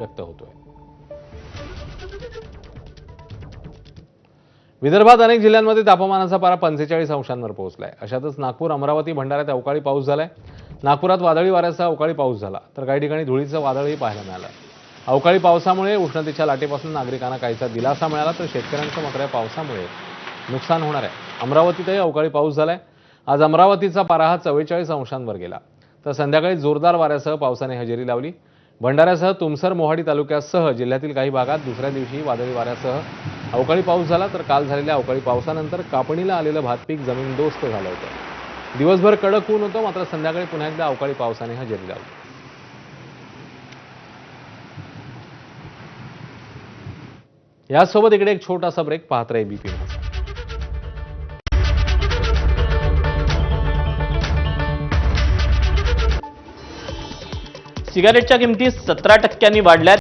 व्यक्त होतोय। विदर्भात अनेक जिल्ह्यांमध्ये तापमानाचा पारा 45 अंशांवर पोहोचलाय। अशातच नागपूर, अमरावती, भंडाऱ्यात अवकाळी पाऊस झालाय। नागपुरात वादळी वाऱ्यासह अवकाळी पाऊस झाला, तर काही ठिकाणी धुळीचं वादळही पाहायला मिळालं। अवकाळी पावसामुळे उष्णतेच्या लाटेपासून नागरिकांना काहीसा दिलासा मिळाला, तर शेतकऱ्यांचं मात्र या पावसामुळे नुकसान होणार आहे। अमरावतीतही अवकाळी पाऊस झालाय। आज अमरावतीचा पारा हा 44 अंशांवर गेला, तर संध्याकाळी जोरदार वाऱ्यासह पावसाने हजेरी लावली। भंडाऱ्यासह तुमसर, मोहाडी तालुक्यासह जिल्ह्यातील काही भागात दुसऱ्या दिवशी वादळी वाऱ्यासह अवकाळी पाऊस झाला, तर काल झालेल्या अवकाळी पावसानंतर कापणीला आलेलं भात पीक जमीनदोस्त झालं होतं। दिवसभर कडक ऊन होतं, मात्र संध्याकाळी पुन्हा एकदा अवकाळी पावसाने हजेरी लावली। यासोबत इकडे एक छोटासा ब्रेक, पाहत रहा एबीपी माझा। सिगारेटच्या किमती 17% वाढल्या।